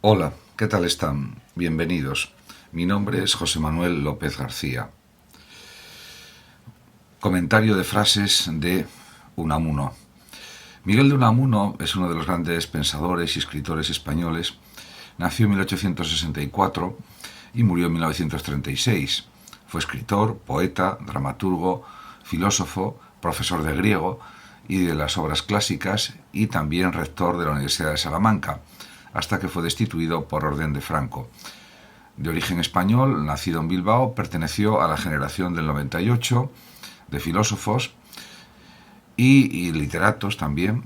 Hola, ¿qué tal están? Bienvenidos. Mi nombre es José Manuel López García. Comentario de frases de Unamuno. Miguel de Unamuno es uno de los grandes pensadores y escritores españoles. Nació en 1864 y murió en 1936. Fue escritor, poeta, dramaturgo, filósofo, profesor de griego y de las obras clásicas y también rector de la Universidad de Salamanca, hasta que fue destituido por orden de Franco. De origen español, nacido en Bilbao, perteneció a la generación del 98 de filósofos y literatos también.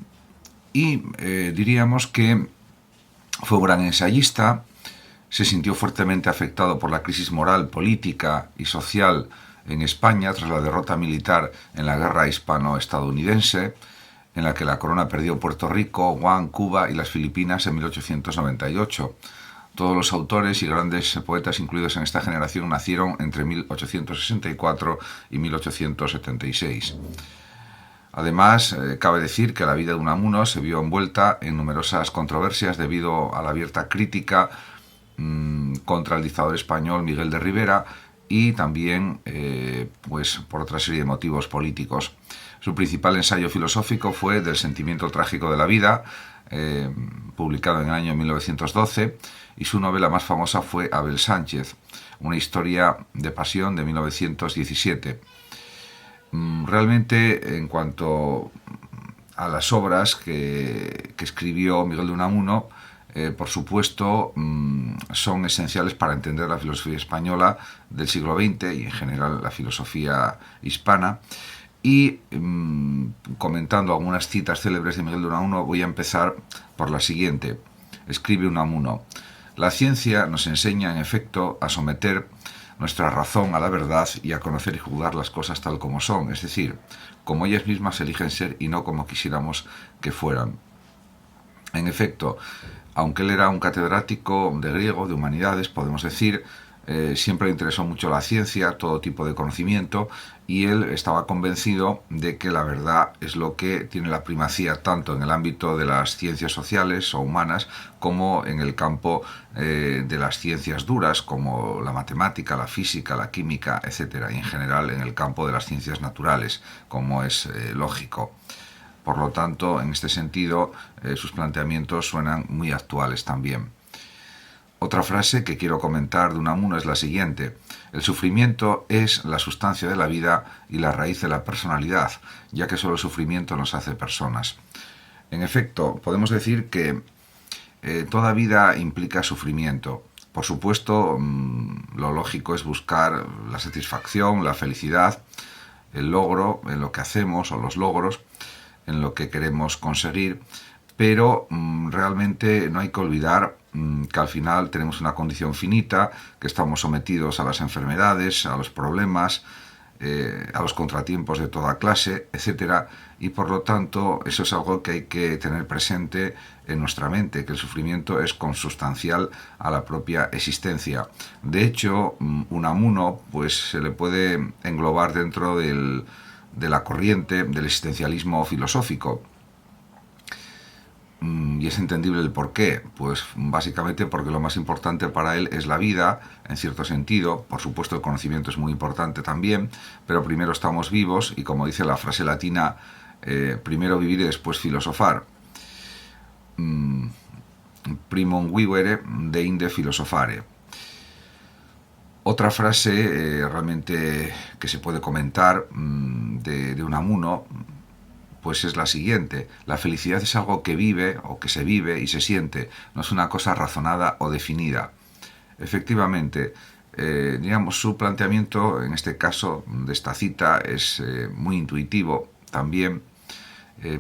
Y diríamos que fue un gran ensayista, se sintió fuertemente afectado por la crisis moral, política y social en España tras la derrota militar en la guerra hispano-estadounidense, en la que la corona perdió Puerto Rico, Guam, Cuba y las Filipinas en 1898. Todos los autores y grandes poetas incluidos en esta generación nacieron entre 1864 y 1876. Además, cabe decir que la vida de Unamuno se vio envuelta en numerosas controversias debido a la abierta crítica contra el dictador español Miguel de Rivera y también pues por otra serie de motivos políticos. Su principal ensayo filosófico fue Del sentimiento trágico de la vida, publicado en el año 1912, y su novela más famosa fue Abel Sánchez, una historia de pasión de 1917. Realmente, en cuanto a las obras que escribió Miguel de Unamuno, por supuesto, son esenciales para entender la filosofía española del siglo XX y en general la filosofía hispana. Y comentando algunas citas célebres de Miguel de Unamuno, voy a empezar por la siguiente. Escribe Unamuno: la ciencia nos enseña, en efecto, a someter nuestra razón a la verdad y a conocer y juzgar las cosas tal como son, es decir, como ellas mismas eligen ser y no como quisiéramos que fueran. En efecto, aunque él era un catedrático de griego, de humanidades, podemos decir, siempre le interesó mucho la ciencia, todo tipo de conocimiento, y él estaba convencido de que la verdad es lo que tiene la primacía tanto en el ámbito de las ciencias sociales o humanas como en el campo de las ciencias duras como la matemática, la física, la química, etcétera, y en general en el campo de las ciencias naturales, como es lógico. Por lo tanto, en este sentido, sus planteamientos suenan muy actuales también. Otra frase que quiero comentar de Unamuno es la siguiente: el sufrimiento es la sustancia de la vida y la raíz de la personalidad, ya que solo el sufrimiento nos hace personas. En efecto, podemos decir que toda vida implica sufrimiento. Por supuesto, lo lógico es buscar la satisfacción, la felicidad, el logro en lo que hacemos o los logros en lo que queremos conseguir, pero realmente no hay que olvidar que al final tenemos una condición finita, que estamos sometidos a las enfermedades, a los problemas, a los contratiempos de toda clase, etcétera, y por lo tanto eso es algo que hay que tener presente en nuestra mente, que el sufrimiento es consustancial a la propia existencia. De hecho, Unamuno pues se le puede englobar dentro de la corriente del existencialismo filosófico. Y es entendible el por qué, pues básicamente porque lo más importante para él es la vida, en cierto sentido. Por supuesto el conocimiento es muy importante también, pero primero estamos vivos y, como dice la frase latina, primero vivir y después filosofar. Primum vivere deinde filosofare. Otra frase realmente que se puede comentar de Unamuno pues es la siguiente: la felicidad es algo que vive o que se vive y se siente, no es una cosa razonada o definida. Efectivamente, digamos, su planteamiento en este caso de esta cita es muy intuitivo también,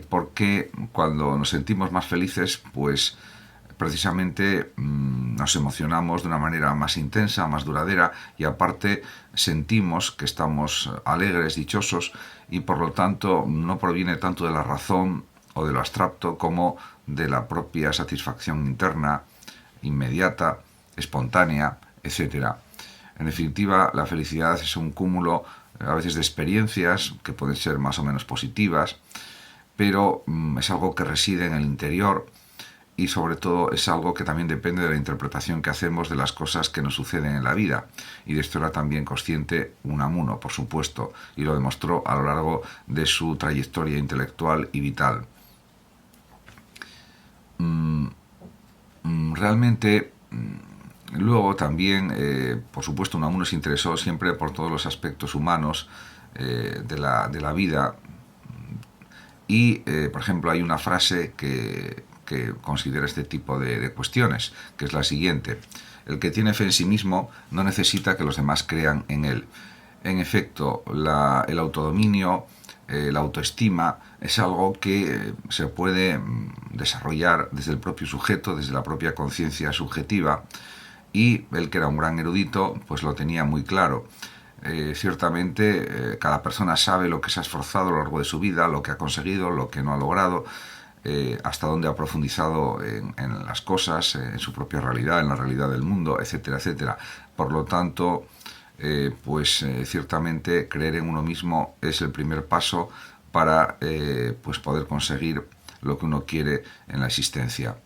porque cuando nos sentimos más felices, pues precisamente nos emocionamos de una manera más intensa, más duradera, y aparte sentimos que estamos alegres, dichosos, y por lo tanto no proviene tanto de la razón o de lo abstracto como de la propia satisfacción interna, inmediata, espontánea, etcétera. En definitiva, la felicidad es un cúmulo a veces de experiencias que pueden ser más o menos positivas, pero es algo que reside en el interior y sobre todo es algo que también depende de la interpretación que hacemos de las cosas que nos suceden en la vida. Y de esto era también consciente Unamuno, por supuesto, y lo demostró a lo largo de su trayectoria intelectual y vital. Realmente, luego también, por supuesto, Unamuno se interesó siempre por todos los aspectos humanos de la vida. Y, por ejemplo, hay una frase que considera este tipo de cuestiones, que es la siguiente: el que tiene fe en sí mismo no necesita que los demás crean en él. En efecto, el autodominio, la autoestima, es algo que se puede desarrollar desde el propio sujeto, desde la propia conciencia subjetiva, y él, que era un gran erudito, pues lo tenía muy claro. Ciertamente, cada persona sabe lo que se ha esforzado a lo largo de su vida, lo que ha conseguido, lo que no ha logrado, hasta dónde ha profundizado en las cosas, en su propia realidad, en la realidad del mundo, etcétera, etcétera. Por lo tanto, ciertamente creer en uno mismo es el primer paso para pues poder conseguir lo que uno quiere en la existencia.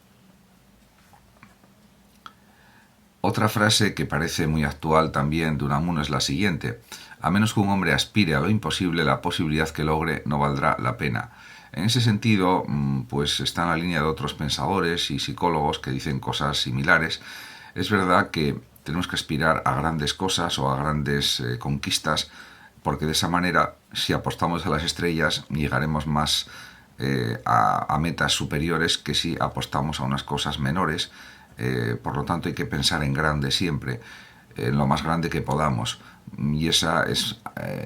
Otra frase que parece muy actual también de Unamuno es la siguiente: a menos que un hombre aspire a lo imposible, la posibilidad que logre no valdrá la pena. En ese sentido, pues está en la línea de otros pensadores y psicólogos que dicen cosas similares. Es verdad que tenemos que aspirar a grandes cosas o a grandes conquistas, porque de esa manera, si apostamos a las estrellas, llegaremos más a metas superiores que si apostamos a unas cosas menores. Por lo tanto, hay que pensar en grande siempre, en lo más grande que podamos. Y esa es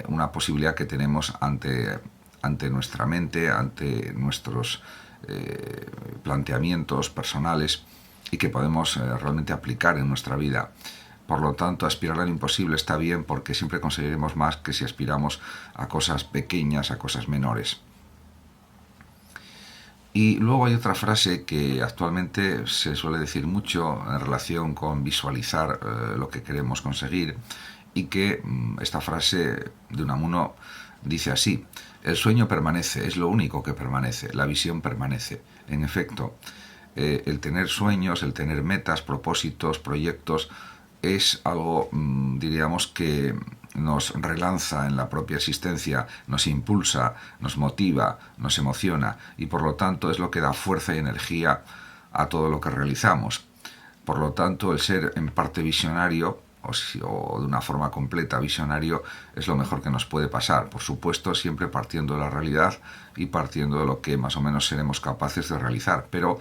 una posibilidad que tenemos ante nuestra mente, ante nuestros planteamientos personales, y que podemos realmente aplicar en nuestra vida. Por lo tanto, aspirar al imposible está bien, porque siempre conseguiremos más que si aspiramos a cosas pequeñas, a cosas menores. Y luego hay otra frase que actualmente se suele decir mucho en relación con visualizar lo que queremos conseguir, y que esta frase de Unamuno dice así: el sueño permanece, es lo único que permanece, la visión permanece. En efecto, el tener sueños, el tener metas, propósitos, proyectos, es algo, diríamos, que nos relanza en la propia existencia, nos impulsa, nos motiva, nos emociona, y por lo tanto es lo que da fuerza y energía a todo lo que realizamos. Por lo tanto, el ser en parte visionario, o de una forma completa visionario, es lo mejor que nos puede pasar. Por supuesto, siempre partiendo de la realidad y partiendo de lo que más o menos seremos capaces de realizar, pero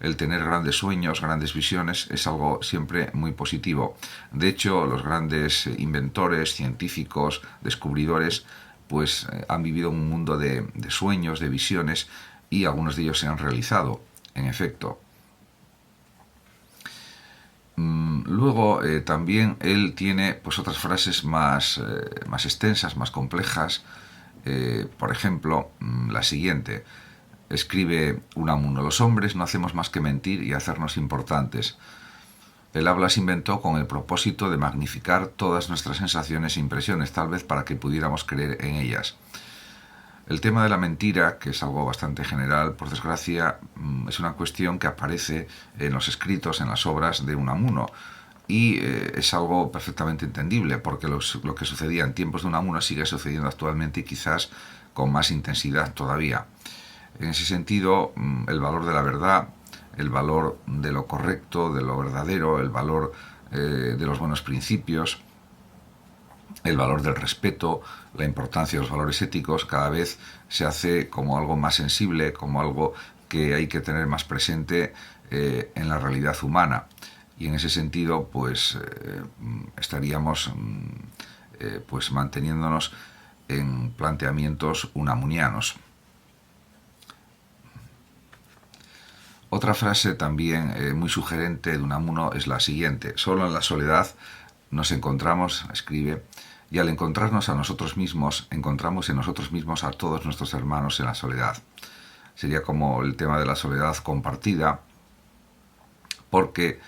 el tener grandes sueños, grandes visiones, es algo siempre muy positivo. De hecho, los grandes inventores, científicos, descubridores, pues han vivido un mundo de sueños, de visiones, y algunos de ellos se han realizado, en efecto. Luego también él tiene pues otras frases más extensas, más complejas. Por ejemplo, la siguiente. Escribe Unamuno: los hombres no hacemos más que mentir y hacernos importantes. El habla se inventó con el propósito de magnificar todas nuestras sensaciones e impresiones, tal vez para que pudiéramos creer en ellas. El tema de la mentira, que es algo bastante general, por desgracia, es una cuestión que aparece en los escritos, en las obras de Unamuno, y es algo perfectamente entendible, porque lo que sucedía en tiempos de Unamuno sigue sucediendo actualmente, y quizás con más intensidad todavía. En ese sentido, el valor de la verdad, el valor de lo correcto, de lo verdadero, el valor de los buenos principios, el valor del respeto, la importancia de los valores éticos, cada vez se hace como algo más sensible, como algo que hay que tener más presente en la realidad humana. Y en ese sentido, pues estaríamos pues manteniéndonos en planteamientos unamunianos. Otra frase también muy sugerente de Unamuno es la siguiente: solo en la soledad nos encontramos, escribe, y al encontrarnos a nosotros mismos, encontramos en nosotros mismos a todos nuestros hermanos en la soledad. Sería como el tema de la soledad compartida, porque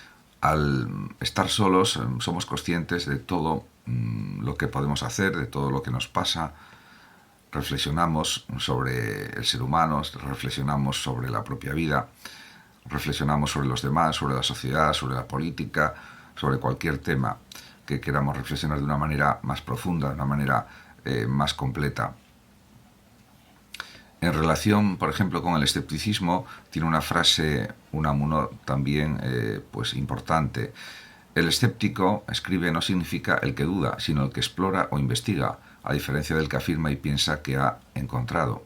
al estar solos somos conscientes de todo lo que podemos hacer, de todo lo que nos pasa, reflexionamos sobre el ser humano, reflexionamos sobre la propia vida, reflexionamos sobre los demás, sobre la sociedad, sobre la política, sobre cualquier tema que queramos reflexionar de una manera más profunda, de una manera más completa. En relación, por ejemplo, con el escepticismo, tiene una frase Unamuno también pues importante. El escéptico, escribe, no significa el que duda, sino el que explora o investiga, a diferencia del que afirma y piensa que ha encontrado.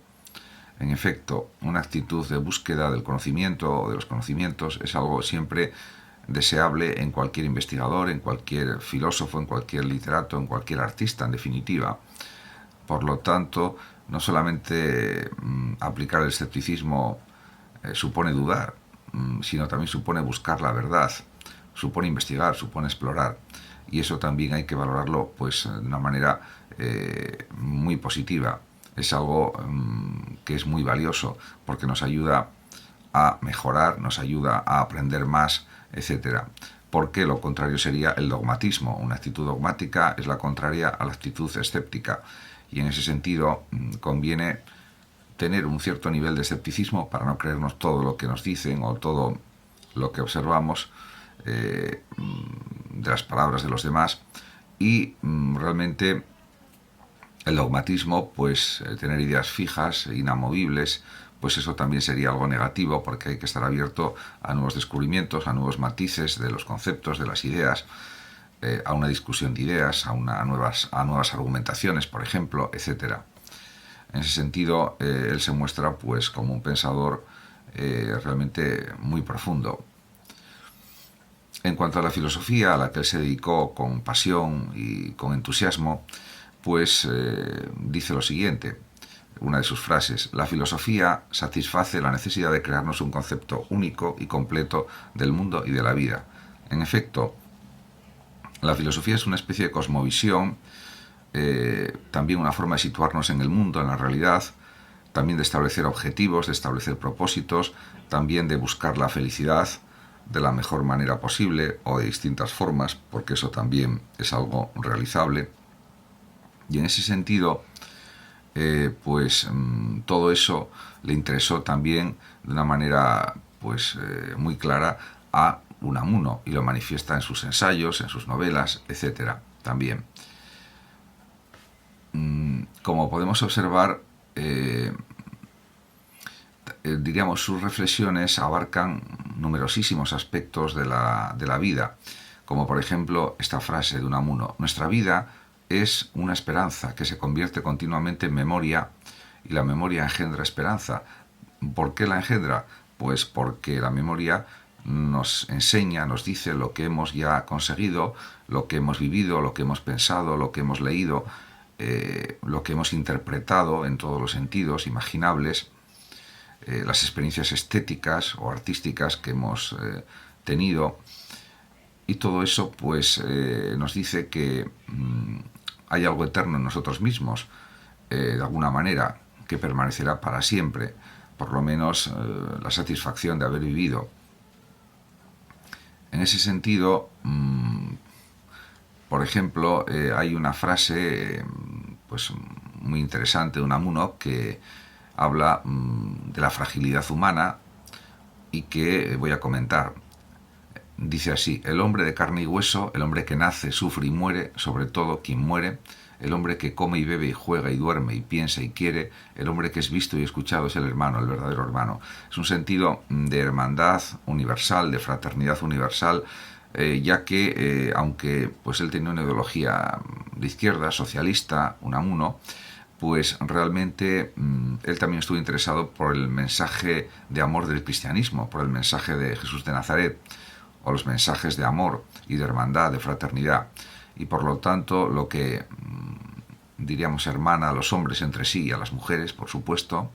En efecto, una actitud de búsqueda del conocimiento o de los conocimientos es algo siempre deseable en cualquier investigador, en cualquier filósofo, en cualquier literato, en cualquier artista, en definitiva. Por lo tanto, no solamente aplicar el escepticismo supone dudar, sino también supone buscar la verdad, supone investigar, supone explorar. Y eso también hay que valorarlo pues, de una manera muy positiva. Es algo que es muy valioso porque nos ayuda a mejorar, nos ayuda a aprender más, etcétera. Porque lo contrario sería el dogmatismo. Una actitud dogmática es la contraria a la actitud escéptica. Y en ese sentido conviene tener un cierto nivel de escepticismo para no creernos todo lo que nos dicen o todo lo que observamos de las palabras de los demás, y realmente el dogmatismo, pues tener ideas fijas, inamovibles, pues eso también sería algo negativo, porque hay que estar abierto a nuevos descubrimientos, a nuevos matices de los conceptos, de las ideas, a una discusión de ideas, a nuevas argumentaciones, por ejemplo, etcétera. En ese sentido, él se muestra pues como un pensador realmente muy profundo. En cuanto a la filosofía, a la que él se dedicó con pasión y con entusiasmo, pues dice lo siguiente, una de sus frases: la filosofía satisface la necesidad de crearnos un concepto único y completo del mundo y de la vida. En efecto, la filosofía es una especie de cosmovisión, también una forma de situarnos en el mundo, en la realidad, también de establecer objetivos, de establecer propósitos, también de buscar la felicidad de la mejor manera posible o de distintas formas, porque eso también es algo realizable. Y en ese sentido, pues todo eso le interesó también de una manera pues muy clara a Unamuno, y lo manifiesta en sus ensayos, en sus novelas, etcétera, también. Como podemos observar, diríamos, sus reflexiones abarcan numerosísimos aspectos de la vida, como por ejemplo esta frase de Unamuno: nuestra vida es una esperanza que se convierte continuamente en memoria, y la memoria engendra esperanza. ¿Por qué la engendra? Pues porque la memoria nos enseña, nos dice lo que hemos ya conseguido, lo que hemos vivido, lo que hemos pensado, lo que hemos leído, lo que hemos interpretado en todos los sentidos imaginables, las experiencias estéticas o artísticas que hemos tenido, y todo eso pues nos dice que hay algo eterno en nosotros mismos, de alguna manera, que permanecerá para siempre, por lo menos la satisfacción de haber vivido. En ese sentido, por ejemplo, hay una frase pues muy interesante de Unamuno que habla de la fragilidad humana y que voy a comentar. Dice así: el hombre de carne y hueso, el hombre que nace, sufre y muere, sobre todo quien muere, el hombre que come y bebe y juega y duerme y piensa y quiere, el hombre que es visto y escuchado es el hermano, el verdadero hermano. Es un sentido de hermandad universal, de fraternidad universal, ya que aunque pues él tenía una ideología de izquierda, socialista, Unamuno, pues realmente él también estuvo interesado por el mensaje de amor del cristianismo, por el mensaje de Jesús de Nazaret, o los mensajes de amor y de hermandad, de fraternidad. Y por lo tanto, lo que diríamos hermana a los hombres entre sí y a las mujeres, por supuesto,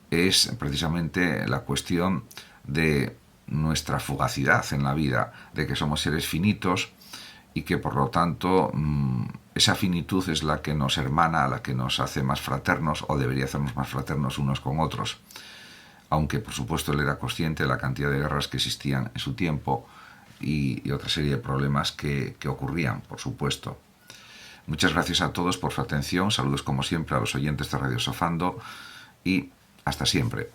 es precisamente la cuestión de nuestra fugacidad en la vida, de que somos seres finitos y que por lo tanto esa finitud es la que nos hermana, la que nos hace más fraternos, o debería hacernos más fraternos unos con otros. Aunque por supuesto él era consciente de la cantidad de guerras que existían en su tiempo y otra serie de problemas que ocurrían, por supuesto. Muchas gracias a todos por su atención, saludos como siempre a los oyentes de Radio Sofando y hasta siempre.